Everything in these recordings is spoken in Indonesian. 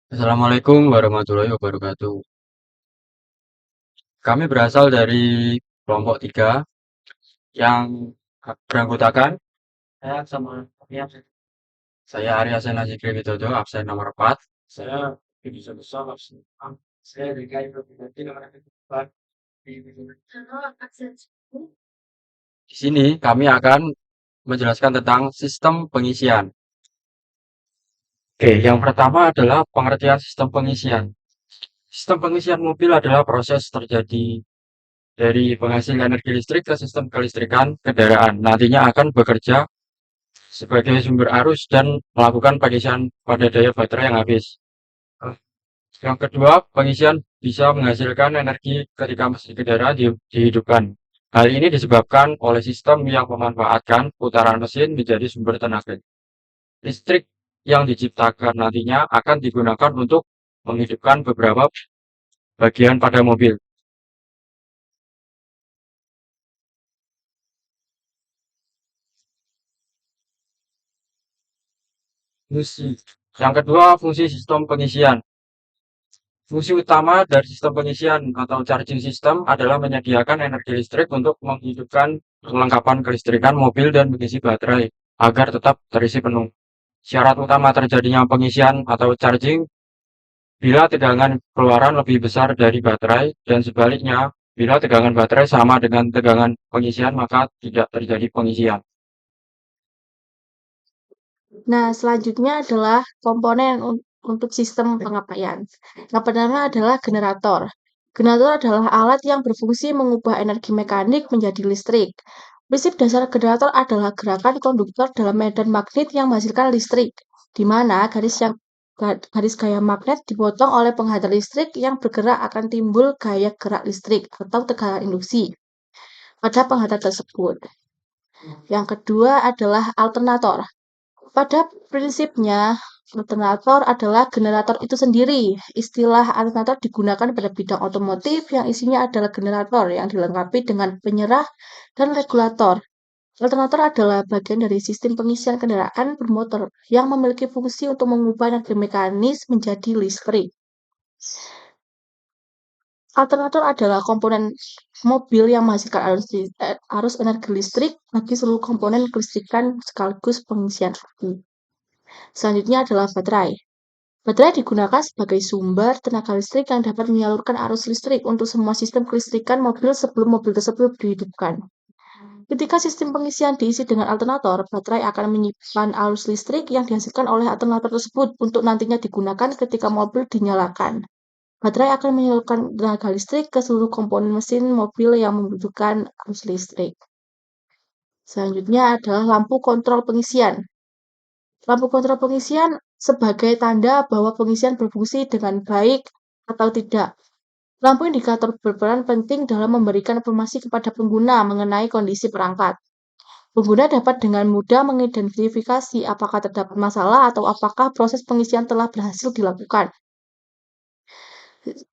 Assalamualaikum warahmatullahi wabarakatuh. Kami berasal dari kelompok 3 yang beranggotakan saya sama ya, saya Arya Sena Zikri Widodo, absen nomor 4. Saya Yudhisa Besar, absen 6. Saya DKI Provinsi nomor 4. Di sini kami akan menjelaskan tentang sistem pengisian. Oke, yang pertama adalah pengertian sistem pengisian. Sistem pengisian mobil adalah proses terjadi dari penghasil energi listrik ke sistem kelistrikan kendaraan. Nantinya akan bekerja sebagai sumber arus dan melakukan pengisian pada daya baterai yang habis. Yang kedua, pengisian bisa menghasilkan energi ketika mesin kendaraan dihidupkan. Hal ini disebabkan oleh sistem yang memanfaatkan putaran mesin menjadi sumber tenaga. Listrik yang diciptakan nantinya akan digunakan untuk menghidupkan beberapa bagian pada mobil. Fungsi. Yang kedua, fungsi sistem pengisian. Fungsi utama dari sistem pengisian atau charging system adalah menyediakan energi listrik untuk menghidupkan perlengkapan kelistrikan mobil dan mengisi baterai agar tetap terisi penuh. Syarat utama terjadinya pengisian atau charging bila tegangan keluaran lebih besar dari baterai dan sebaliknya, bila tegangan baterai sama dengan tegangan pengisian maka tidak terjadi pengisian. Nah, selanjutnya adalah komponen untuk sistem pengapaian. Yang pertama adalah generator. Generator adalah alat yang berfungsi mengubah energi mekanik menjadi listrik. Prinsip dasar generator adalah gerakan konduktor dalam medan magnet yang menghasilkan listrik, di mana garis gaya magnet dipotong oleh penghantar listrik yang bergerak akan timbul gaya gerak listrik atau tekanan induksi pada penghantar tersebut. Yang kedua adalah alternator. Pada prinsipnya, alternator adalah generator itu sendiri. Istilah alternator digunakan pada bidang otomotif yang isinya adalah generator yang dilengkapi dengan penyerah dan regulator. Alternator adalah bagian dari sistem pengisian kendaraan bermotor yang memiliki fungsi untuk mengubah energi mekanis menjadi listrik. Alternator adalah komponen mobil yang menghasilkan arus energi listrik bagi seluruh komponen kelistrikan sekaligus pengisian aki. Selanjutnya adalah baterai. Baterai digunakan sebagai sumber tenaga listrik yang dapat menyalurkan arus listrik untuk semua sistem kelistrikan mobil sebelum mobil tersebut dihidupkan. Ketika sistem pengisian diisi dengan alternator, baterai akan menyimpan arus listrik yang dihasilkan oleh alternator tersebut untuk nantinya digunakan ketika mobil dinyalakan. Baterai akan menyalurkan tenaga listrik ke seluruh komponen mesin mobil yang membutuhkan arus listrik. Selanjutnya adalah lampu kontrol pengisian. Lampu kontrol pengisian sebagai tanda bahwa pengisian berfungsi dengan baik atau tidak. Lampu indikator berperan penting dalam memberikan informasi kepada pengguna mengenai kondisi perangkat. Pengguna dapat dengan mudah mengidentifikasi apakah terdapat masalah atau apakah proses pengisian telah berhasil dilakukan.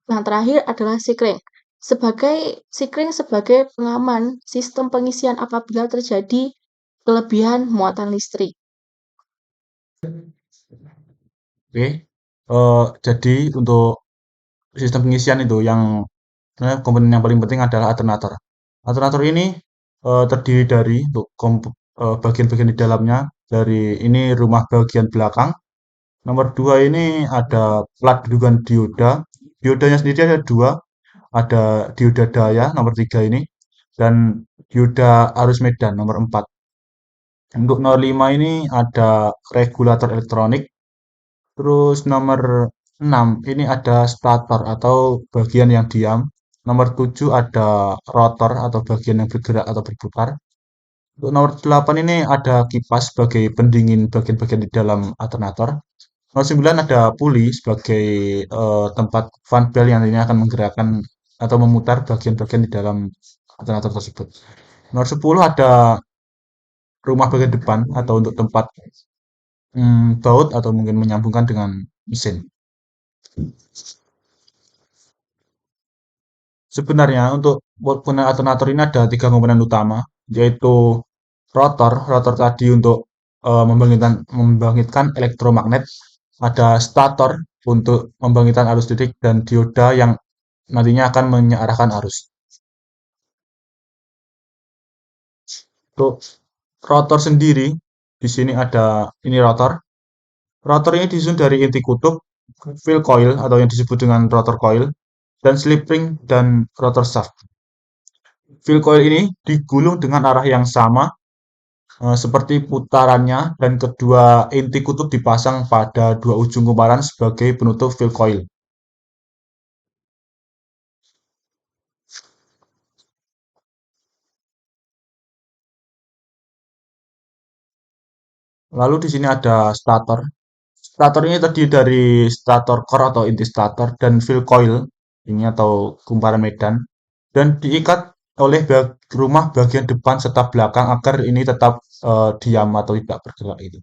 Yang terakhir adalah sikring sebagai pengaman sistem pengisian apabila terjadi kelebihan muatan listrik. Oke, jadi untuk sistem pengisian itu yang sebenarnya komponen yang paling penting adalah alternator. Alternator ini terdiri dari untuk bagian-bagian di dalamnya. Dari ini rumah bagian belakang. Nomor dua ini ada plat dudukan dioda. Diodanya sendiri ada dua. Ada dioda daya nomor tiga ini dan dioda arus medan nomor empat. Untuk nomor lima ini ada regulator elektronik. Terus nomor 6 ini ada stator atau bagian yang diam. Nomor 7 ada rotor atau bagian yang bergerak atau berputar. Untuk nomor 8 ini ada kipas sebagai pendingin bagian-bagian di dalam alternator. Nomor 9 ada puli sebagai tempat fan belt yang ini akan menggerakkan atau memutar bagian-bagian di dalam alternator tersebut. Nomor 10 ada rumah bagian depan atau untuk tempat baut atau mungkin menyambungkan dengan mesin. Sebenarnya untuk penggunaan alternator ini ada tiga komponen utama, yaitu rotor. Rotor tadi untuk membangkitkan elektromagnet. Ada stator untuk membangkitkan arus listrik dan dioda yang nantinya akan mengarahkan arus. Untuk rotor sendiri, di sini ada ini rotor. Rotor ini disusun dari inti kutub, fill coil atau yang disebut dengan rotor coil, dan slip ring dan rotor shaft. Fill coil ini digulung dengan arah yang sama seperti putarannya dan kedua inti kutub dipasang pada dua ujung kumparan sebagai penutup fill coil. Lalu di sini ada stator. Stator ini terdiri dari stator core atau inti stator dan fill coil ini atau kumparan medan dan diikat oleh rumah bagian depan serta belakang agar ini tetap diam atau tidak bergerak itu.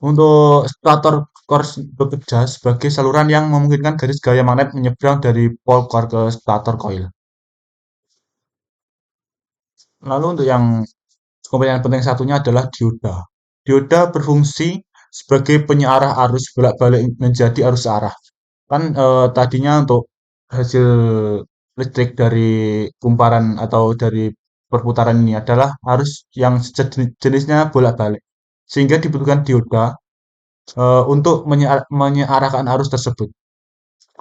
Untuk stator core bekerja sebagai saluran yang memungkinkan garis gaya magnet menyeberang dari pole core ke stator coil. Lalu untuk yang komponen penting satunya adalah dioda. Dioda berfungsi sebagai penyearah arus bolak-balik menjadi arus arah. Kan tadinya untuk hasil listrik dari kumparan atau dari perputaran ini adalah arus yang jenisnya bolak-balik. Sehingga dibutuhkan dioda untuk menyearahkan arus tersebut.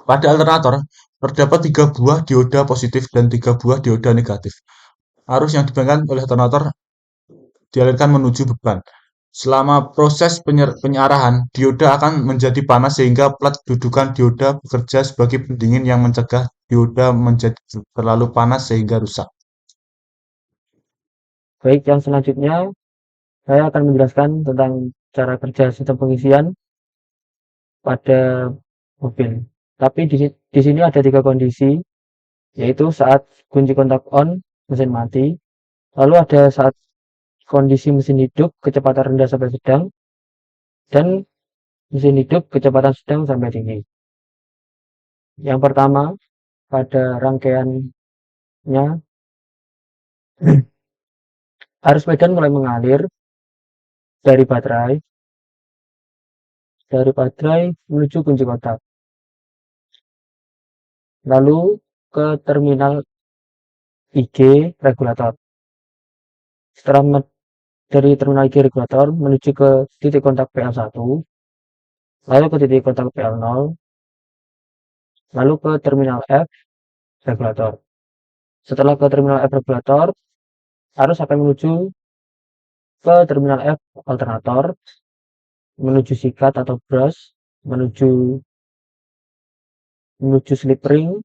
Pada alternator, terdapat 3 buah dioda positif dan 3 buah dioda negatif. Arus yang dibangkitkan oleh alternator dialirkan menuju beban. Selama proses penyearahan, dioda akan menjadi panas sehingga plat dudukan dioda bekerja sebagai pendingin yang mencegah dioda menjadi terlalu panas sehingga rusak. Baik, yang selanjutnya saya akan menjelaskan tentang cara kerja sistem pengisian pada mobil. Tapi di sini ada 3 kondisi, yaitu saat kunci kontak on, mesin mati, lalu ada saat kondisi mesin hidup kecepatan rendah sampai sedang, dan mesin hidup kecepatan sedang sampai tinggi. Yang pertama, pada rangkaiannya, arus medan mulai mengalir dari baterai menuju kunci kontak, lalu ke terminal IG regulator. Setelah dari terminal IG regulator menuju ke titik kontak PL1, lalu ke titik kontak PL0, lalu ke terminal F regulator. Setelah ke terminal F regulator, arus akan menuju ke terminal F alternator, menuju sikat atau brush, menuju slip ring,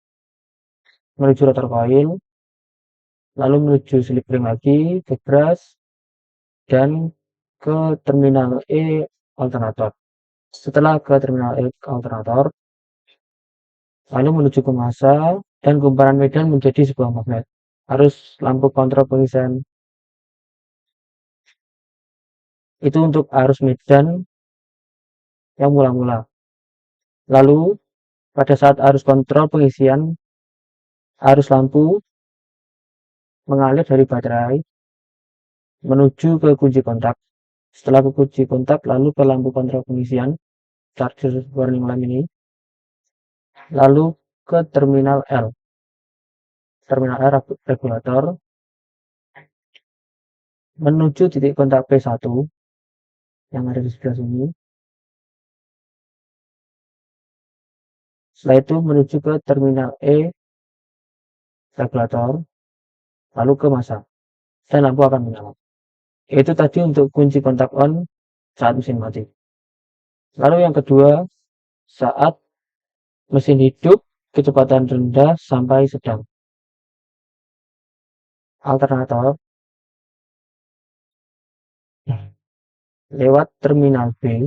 menuju rotor coil, lalu menuju slip ring lagi ke brush, dan ke terminal E alternator. Setelah ke terminal E alternator, lalu menuju ke massa dan kumparan medan menjadi sebuah magnet. Arus lampu kontrol pengisian itu untuk arus medan yang mula-mula. Lalu pada saat arus kontrol pengisian, arus lampu mengalir dari baterai menuju ke kunci kontak. Setelah ke kunci kontak, lalu ke lampu kontrol pengisian, charger warning lamp ini, lalu ke terminal L regulator, menuju titik kontak P1 yang ada di sebelah sini. Setelah itu menuju ke terminal E regulator, lalu ke massa, dan lampu akan menyala. Itu tadi untuk kunci kontak on saat mesin mati. Lalu yang kedua, saat mesin hidup kecepatan rendah sampai sedang. Alternator lewat terminal B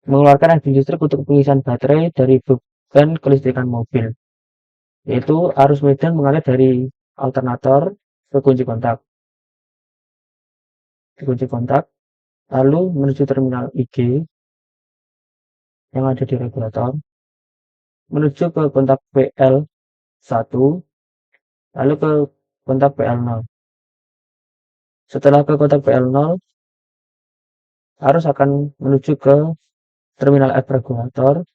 mengeluarkan energi listrik untuk pengisian baterai dari beban kelistrikan mobil, yaitu arus medan mengalir dari alternator ke kunci kontak, lalu menuju terminal IG yang ada di regulator, menuju ke kontak PL1, lalu ke kontak PL0. Setelah ke kontak PL0, arus akan menuju ke terminal F regulator,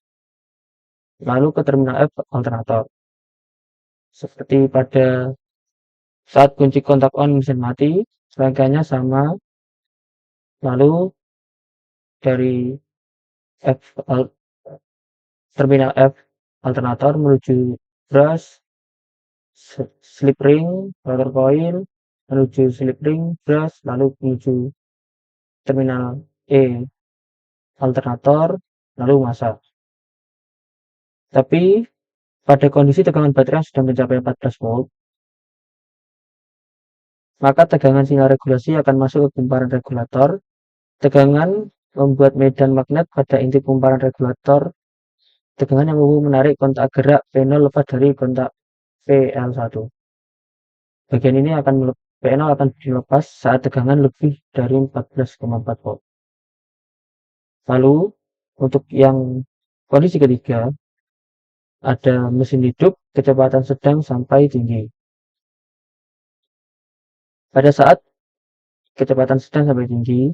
lalu ke terminal F alternator. Seperti pada saat kunci kontak on mesin mati, rangkaiannya sama, lalu dari terminal F alternator menuju brush, slip ring, rotor coil, menuju slip ring, brush, lalu menuju terminal E alternator, lalu massa. Tapi pada kondisi tegangan baterai sudah mencapai 14 volt, maka tegangan sinyal regulasi akan masuk ke kumparan regulator. Tegangan membuat medan magnet pada inti kumparan regulator. Tegangan yang mampu menarik kontak gerak P0 lepas dari kontak PL1. Bagian ini P0 akan dilepas saat tegangan lebih dari 14,4 volt. Lalu untuk yang kondisi ketiga, ada mesin hidup kecepatan sedang sampai tinggi. Pada saat kecepatan sedang sampai tinggi,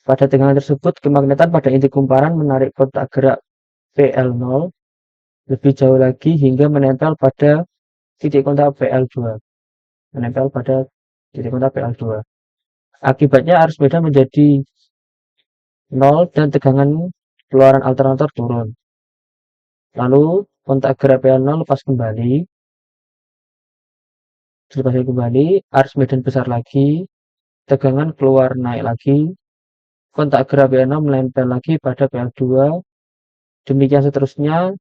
pada tegangan tersebut kemagnetan pada inti kumparan menarik kontak gerak PL0 lebih jauh lagi hingga menempel pada titik kontak PL2. Akibatnya arus medan menjadi 0 dan tegangan keluaran alternator turun. Lalu kontak gerak PL0 lepas kembali, arus medan besar lagi, tegangan keluar naik lagi, kontak gerak PL0 menempel lagi pada PL2. Demikian seterusnya,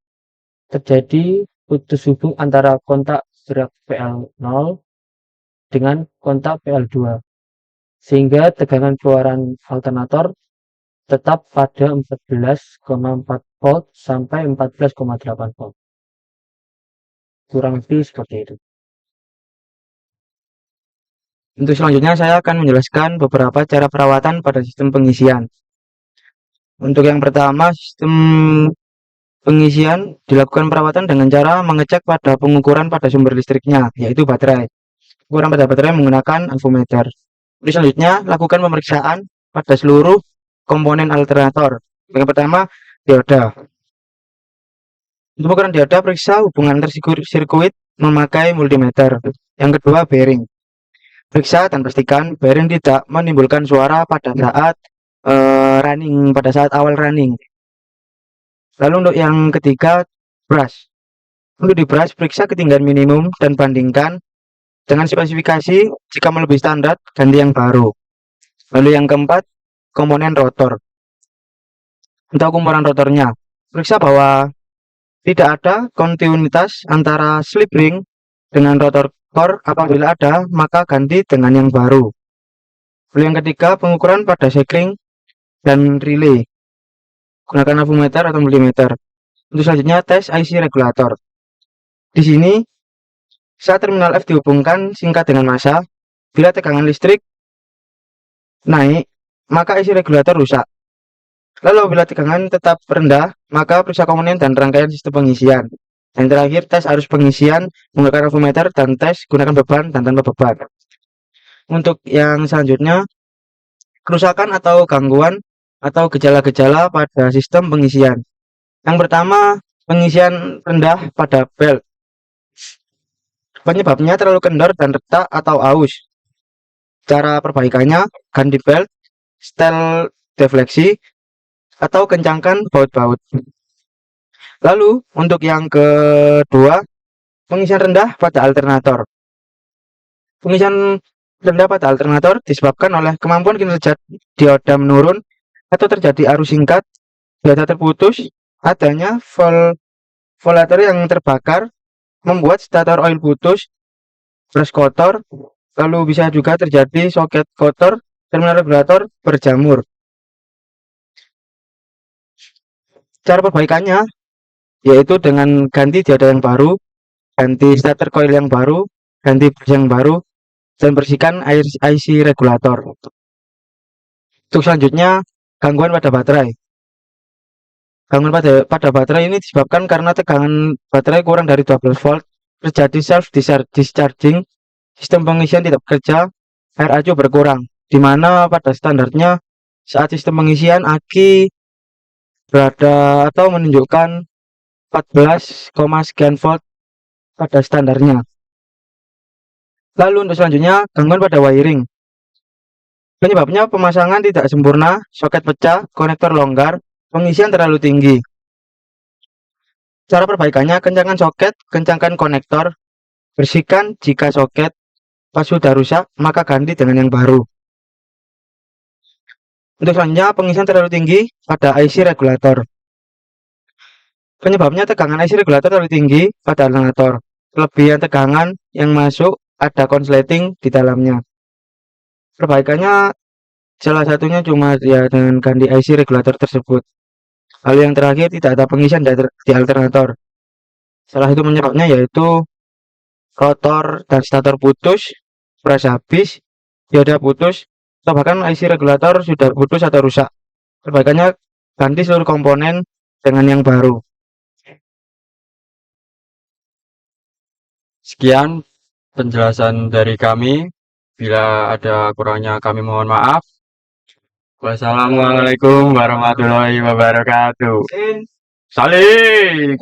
terjadi putus hubung antara kontak gerak PL0 dengan kontak PL2, sehingga tegangan keluaran alternator tetap pada 14,4 volt sampai 14,8 volt. Kurang lebih seperti itu. Untuk selanjutnya saya akan menjelaskan beberapa cara perawatan pada sistem pengisian. Untuk yang pertama, sistem pengisian dilakukan perawatan dengan cara mengecek pada pengukuran pada sumber listriknya, yaitu baterai. Pengukuran pada baterai menggunakan amfometer. Terus selanjutnya, lakukan pemeriksaan pada seluruh komponen alternator. Yang pertama, dioda. Untuk pengukuran dioda, periksa hubungan antar sirkuit memakai multimeter. Yang kedua, bearing. Periksa dan pastikan bearing tidak menimbulkan suara pada saat pada saat awal running. Lalu untuk yang ketiga, brush. Untuk di brush, periksa ketinggian minimum dan bandingkan dengan spesifikasi. Jika melebihi standar, ganti yang baru. Lalu yang keempat, komponen rotor. Untuk komponen rotornya, periksa bahwa tidak ada kontinuitas antara slip ring dengan rotor core. Apabila ada, maka ganti dengan yang baru. Lalu yang ketiga, pengukuran pada cycling dan relay. Gunakan amfometer atau multimeter. Untuk selanjutnya, tes IC regulator. Di sini, saat terminal F dihubungkan singkat dengan massa, bila tegangan listrik naik, maka IC regulator rusak. Lalu bila tegangan tetap rendah, maka periksa komponen dan rangkaian sistem pengisian. Yang terakhir, tes arus pengisian menggunakan amfometer dan tes gunakan beban dan tanpa beban. Untuk yang selanjutnya, kerusakan atau gangguan atau gejala-gejala pada sistem pengisian. Yang pertama, pengisian rendah pada belt. Penyebabnya terlalu kendor dan retak atau aus. Cara perbaikannya, ganti belt, setel defleksi, atau kencangkan baut-baut. Lalu untuk yang kedua, pengisian rendah pada alternator. Pengisian rendah pada alternator disebabkan oleh kemampuan kinerja dioda menurun atau terjadi arus singkat, dioda terputus, adanya volator yang terbakar, membuat stator oil putus, brush kotor, lalu bisa juga terjadi soket kotor, terminal regulator berjamur. Cara perbaikannya yaitu dengan ganti dioda yang baru, ganti starter coil yang baru, ganti brush yang baru, dan bersihkan IC regulator. Untuk selanjutnya, gangguan pada baterai. Gangguan pada baterai ini disebabkan karena tegangan baterai kurang dari 12 volt, terjadi self discharging, sistem pengisian tidak bekerja, air acuh berkurang, di mana pada standarnya saat sistem pengisian aki berada atau menunjukkan 14, sekian volt pada standarnya. Lalu untuk selanjutnya, gangguan pada wiring. Penyebabnya pemasangan tidak sempurna, soket pecah, konektor longgar, pengisian terlalu tinggi. Cara perbaikannya, kencangkan soket, kencangkan konektor, bersihkan jika soket pas sudah rusak, maka ganti dengan yang baru. Untuk selanjutnya, pengisian terlalu tinggi pada IC regulator. Penyebabnya tegangan IC regulator terlalu tinggi pada alternator. Kelebihan tegangan yang masuk ada konsleting di dalamnya. Perbaikannya salah satunya cuma ya dengan ganti IC regulator tersebut. Lalu yang terakhir, tidak ada pengisian di alternator. Salah satu penyebabnya yaitu rotor dan stator putus, pres habis, dioda putus, atau bahkan IC regulator sudah putus atau rusak. Perbaikannya ganti seluruh komponen dengan yang baru. Sekian penjelasan dari kami. Bila ada kurangnya kami mohon maaf. Wassalamualaikum warahmatullahi wabarakatuh. Salim.